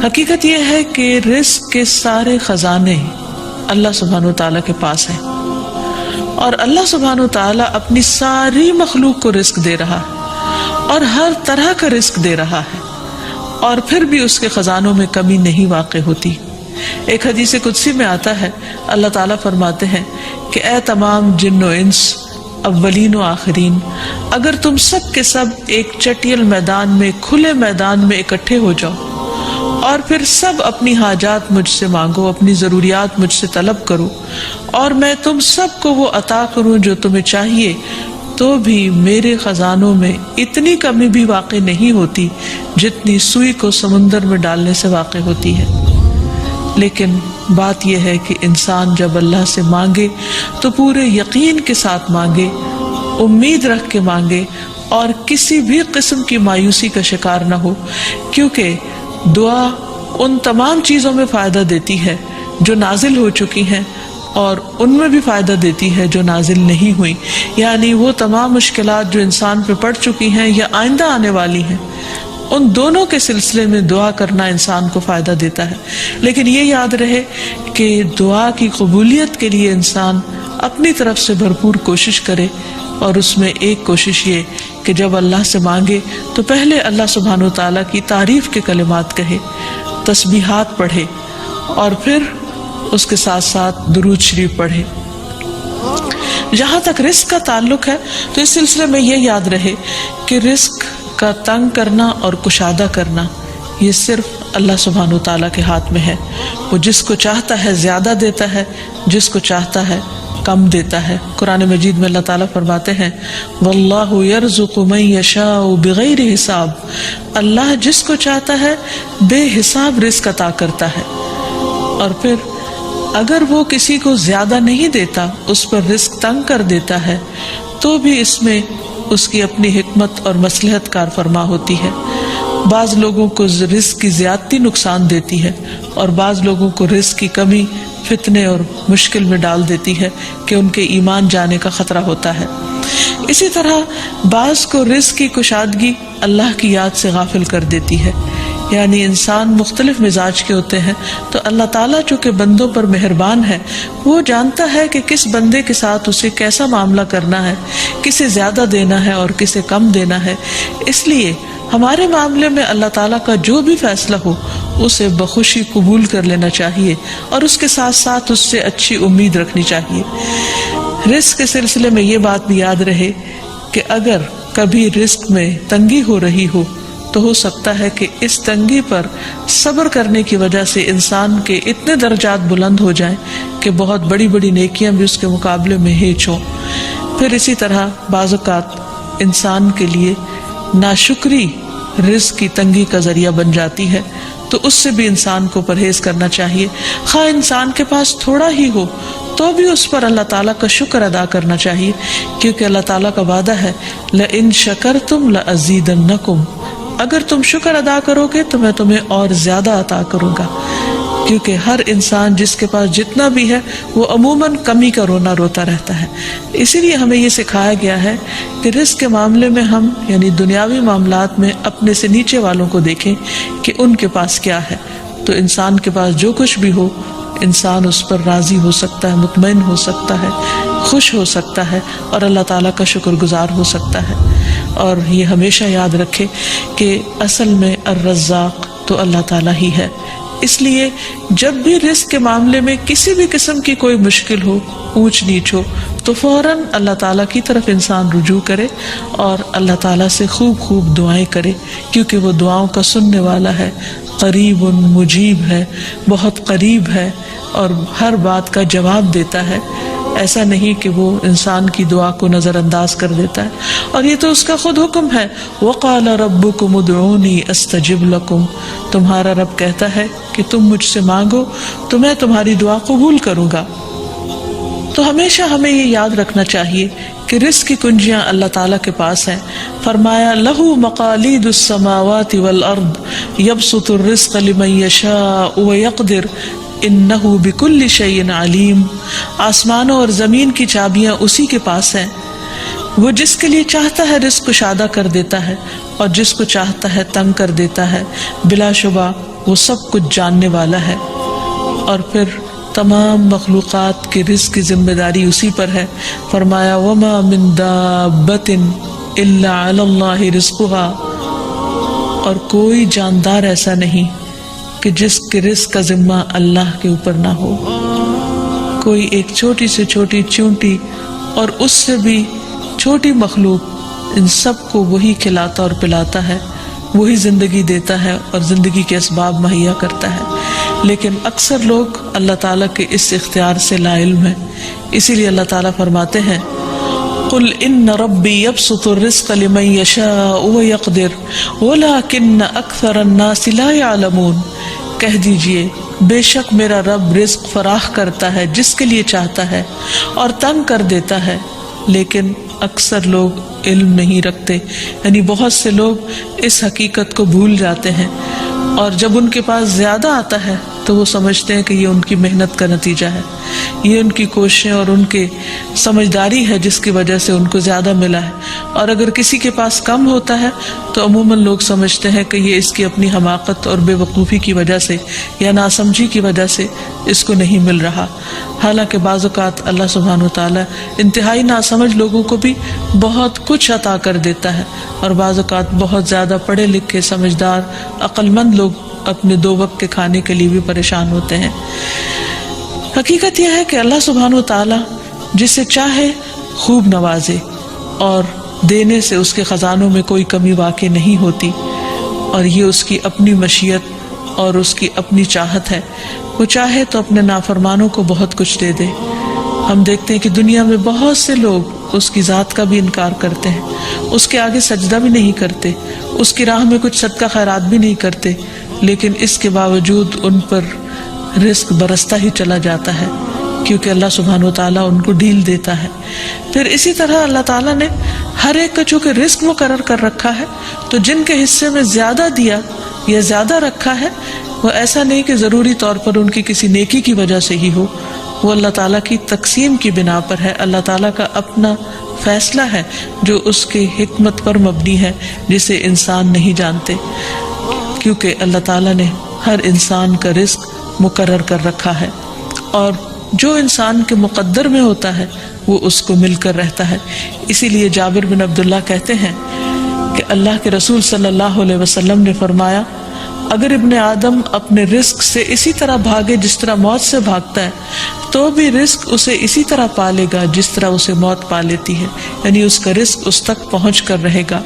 حقیقت یہ ہے کہ رزق کے سارے خزانے اللہ سبحانہ وتعالیٰ کے پاس ہیں، اور اللہ سبحانہ وتعالیٰ اپنی ساری مخلوق کو رزق دے رہا ہے اور ہر طرح کا رزق دے رہا ہے، اور پھر بھی اس کے خزانوں میں کمی نہیں واقع ہوتی۔ ایک حدیث قدسی میں آتا ہے، اللہ تعالیٰ فرماتے ہیں کہ اے تمام جن و انس، اولین و آخرین، اگر تم سب کے سب ایک چٹیل میدان میں، کھلے میدان میں اکٹھے ہو جاؤ اور پھر سب اپنی حاجات مجھ سے مانگو، اپنی ضروریات مجھ سے طلب کرو، اور میں تم سب کو وہ عطا کروں جو تمہیں چاہیے، تو بھی میرے خزانوں میں اتنی کمی بھی واقع نہیں ہوتی جتنی سوئی کو سمندر میں ڈالنے سے واقع ہوتی ہے۔ لیکن بات یہ ہے کہ انسان جب اللہ سے مانگے تو پورے یقین کے ساتھ مانگے، امید رکھ کے مانگے، اور کسی بھی قسم کی مایوسی کا شکار نہ ہو، کیونکہ دعا ان تمام چیزوں میں فائدہ دیتی ہے جو نازل ہو چکی ہیں، اور ان میں بھی فائدہ دیتی ہے جو نازل نہیں ہوئی، یعنی وہ تمام مشکلات جو انسان پہ پڑ چکی ہیں یا آئندہ آنے والی ہیں، ان دونوں کے سلسلے میں دعا کرنا انسان کو فائدہ دیتا ہے۔ لیکن یہ یاد رہے کہ دعا کی قبولیت کے لیے انسان اپنی طرف سے بھرپور کوشش کرے، اور اس میں ایک کوشش یہ کہ جب اللہ سے مانگے تو پہلے اللہ سبحانہ وتعالیٰ کی تعریف کے کلمات کہے، تسبیحات پڑھے، اور پھر اس کے ساتھ ساتھ درود شریف پڑھے۔ جہاں تک رزق کا تعلق ہے تو اس سلسلے میں یہ یاد رہے کہ رزق کا تنگ کرنا اور کشادہ کرنا یہ صرف اللہ سبحانہ وتعالیٰ کے ہاتھ میں ہے۔ وہ جس کو چاہتا ہے زیادہ دیتا ہے، جس کو چاہتا ہے کم دیتا ہے۔ قرآن مجید میں اللہ تعالیٰ فرماتے ہیں واللہ یرزق من یشاء بغیر حساب، اللہ جس کو چاہتا ہے بے حساب رزق عطا کرتا ہے، اور پھر اگر وہ کسی کو زیادہ نہیں دیتا، اس پر رزق تنگ کر دیتا ہے، تو بھی اس میں اس کی اپنی حکمت اور مصلحت کار فرما ہوتی ہے۔ بعض لوگوں کو رزق کی زیادتی نقصان دیتی ہے، اور بعض لوگوں کو رزق کی کمی فتنے اور مشکل میں ڈال دیتی ہے کہ ان کے ایمان جانے کا خطرہ ہوتا ہے۔ اسی طرح بعض کو رزق کی کشادگی اللہ کی یاد سے غافل کر دیتی ہے، یعنی انسان مختلف مزاج کے ہوتے ہیں، تو اللہ تعالیٰ چونکہ بندوں پر مہربان ہے، وہ جانتا ہے کہ کس بندے کے ساتھ اسے کیسا معاملہ کرنا ہے، کسے زیادہ دینا ہے اور کسے کم دینا ہے۔ اس لیے ہمارے معاملے میں اللہ تعالیٰ کا جو بھی فیصلہ ہو اسے بخوشی قبول کر لینا چاہیے، اور اس کے ساتھ ساتھ اس سے اچھی امید رکھنی چاہیے۔ رزق کے سلسلے میں یہ بات بھی یاد رہے کہ اگر کبھی رزق میں تنگی ہو رہی ہو تو ہو سکتا ہے کہ اس تنگی پر صبر کرنے کی وجہ سے انسان کے اتنے درجات بلند ہو جائیں کہ بہت بڑی بڑی نیکیاں بھی اس کے مقابلے میں ہیچ ہوں۔ پھر اسی طرح بعض اوقات انسان کے لیے ناشکری رزق کی تنگی کا ذریعہ بن جاتی ہے، تو اس سے بھی انسان کو پرہیز کرنا چاہیے۔ خواہ انسان کے پاس تھوڑا ہی ہو تو بھی اس پر اللہ تعالیٰ کا شکر ادا کرنا چاہیے، کیونکہ اللہ تعالیٰ کا وعدہ ہے لَإِن شَكَرْتُمْ لَأَزِيدَنَّكُمْ، اگر تم شکر ادا کرو گے تو میں تمہیں اور زیادہ عطا کروں گا۔ کیونکہ ہر انسان جس کے پاس جتنا بھی ہے وہ عموماً کمی کا رونا روتا رہتا ہے۔ اسی لیے ہمیں یہ سکھایا گیا ہے کہ رزق کے معاملے میں ہم یعنی دنیاوی معاملات میں اپنے سے نیچے والوں کو دیکھیں کہ ان کے پاس کیا ہے، تو انسان کے پاس جو کچھ بھی ہو انسان اس پر راضی ہو سکتا ہے، مطمئن ہو سکتا ہے، خوش ہو سکتا ہے، اور اللہ تعالیٰ کا شکر گزار ہو سکتا ہے۔ اور یہ ہمیشہ یاد رکھے کہ اصل میں الرزاق تو اللہ تعالیٰ ہی ہے۔ اس لیے جب بھی رزق کے معاملے میں کسی بھی قسم کی کوئی مشکل ہو، اونچ نیچ ہو، تو فوراً اللہ تعالیٰ کی طرف انسان رجوع کرے اور اللہ تعالیٰ سے خوب خوب دعائیں کرے، کیونکہ وہ دعاؤں کا سننے والا ہے، قریب مجیب ہے، بہت قریب ہے اور ہر بات کا جواب دیتا ہے۔ ایسا نہیں کہ وہ انسان کی دعا کو نظر انداز کر دیتا ہے، اور یہ تو اس کا خود حکم ہے، وَقَالَ رَبُّكُمُ ادْعُونِي أَسْتَجِبْ لَكُمْ، تمہارا رب کہتا ہے کہ تم مجھ سے مانگو تو میں تمہاری دعا قبول کروں گا۔ تو ہمیشہ ہمیں یہ یاد رکھنا چاہیے کہ رزق کی کنجیاں اللہ تعالیٰ کے پاس ہیں۔ فرمایا لَهُ مَقَالِيدُ السَّمَاوَاتِ وَالْأَرْضِ يَبْسُطُ الرِّزْقَ لِمَن يَشَاءُ وَيَقْدِرُ انہ بکل شیء علیم، آسمانوں اور زمین کی چابیاں اسی کے پاس ہیں، وہ جس کے لیے چاہتا ہے رزق کشادہ کر دیتا ہے اور جس کو چاہتا ہے تنگ کر دیتا ہے، بلا شبہ وہ سب کچھ جاننے والا ہے۔ اور پھر تمام مخلوقات کے رزق کی ذمہ داری اسی پر ہے۔ فرمایا وما من دابۃ الا علی اللہ رزقها، اور کوئی جاندار ایسا نہیں کہ جس کے رزق کا ذمہ اللہ کے اوپر نہ ہو۔ کوئی ایک چھوٹی سے چھوٹی چونٹی اور اس سے بھی چھوٹی مخلوق، ان سب کو وہی کھلاتا اور پلاتا ہے، وہی زندگی دیتا ہے اور زندگی کے اسباب مہیا کرتا ہے۔ لیکن اکثر لوگ اللہ تعالیٰ کے اس اختیار سے لا علم ہیں۔ اسی لیے اللہ تعالیٰ فرماتے ہیں قل ان ربی یبسط الرزق لمن یشاء ویقدر ولکن اکثر الناس لا یعلمون، کہہ دیجئے بے شک میرا رب رزق فراخ کرتا ہے جس کے لیے چاہتا ہے اور تنگ کر دیتا ہے، لیکن اکثر لوگ علم نہیں رکھتے۔ یعنی بہت سے لوگ اس حقیقت کو بھول جاتے ہیں، اور جب ان کے پاس زیادہ آتا ہے تو وہ سمجھتے ہیں کہ یہ ان کی محنت کا نتیجہ ہے، یہ ان کی کوششیں اور ان کے سمجھداری ہے جس کی وجہ سے ان کو زیادہ ملا ہے۔ اور اگر کسی کے پاس کم ہوتا ہے تو عموماً لوگ سمجھتے ہیں کہ یہ اس کی اپنی حماقت اور بے وقوفی کی وجہ سے یا ناسمجھی کی وجہ سے اس کو نہیں مل رہا۔ حالانکہ بعض اوقات اللہ سبحانہ وتعالی انتہائی ناسمجھ لوگوں کو بھی بہت کچھ عطا کر دیتا ہے، اور بعض اوقات بہت زیادہ پڑھے لکھے سمجھدار عقل مند لوگ اپنے 2 وقت کے کھانے کے لیے بھی پریشان ہوتے ہیں۔ حقیقت یہ ہے کہ اللہ سبحانہ وتعالی جسے چاہے خوب نوازے، اور دینے سے اس کے خزانوں میں کوئی کمی واقع نہیں ہوتی، اور یہ اس کی اپنی مشیت اور اس کی اپنی چاہت ہے۔ وہ چاہے تو اپنے نافرمانوں کو بہت کچھ دے دے۔ ہم دیکھتے ہیں کہ دنیا میں بہت سے لوگ اس کی ذات کا بھی انکار کرتے ہیں، اس کے آگے سجدہ بھی نہیں کرتے، اس کی راہ میں کچھ صدقہ خیرات بھی نہیں کرتے، لیکن اس کے باوجود ان پر رزق برستا ہی چلا جاتا ہے، کیونکہ اللہ سبحانہ وتعالیٰ ان کو ڈھیل دیتا ہے۔ پھر اسی طرح اللہ تعالیٰ نے ہر ایک کا چونکہ رزق مقرر کر رکھا ہے، تو جن کے حصے میں زیادہ دیا یا زیادہ رکھا ہے، وہ ایسا نہیں کہ ضروری طور پر ان کی کسی نیکی کی وجہ سے ہی ہو، وہ اللہ تعالیٰ کی تقسیم کی بنا پر ہے۔ اللہ تعالیٰ کا اپنا فیصلہ ہے جو اس کے حکمت پر مبنی ہے، جسے انسان نہیں جانتے، کیونکہ اللہ تعالیٰ نے ہر انسان کا رزق مقرر کر رکھا ہے، اور جو انسان کے مقدر میں ہوتا ہے وہ اس کو مل کر رہتا ہے۔ اسی لیے جابر بن عبداللہ کہتے ہیں کہ اللہ کے رسول صلی اللہ علیہ وسلم نے فرمایا، اگر ابن آدم اپنے رزق سے اسی طرح بھاگے جس طرح موت سے بھاگتا ہے، تو بھی رزق اسے اسی طرح پالے گا جس طرح اسے موت پا لیتی ہے، یعنی اس کا رزق اس تک پہنچ کر رہے گا۔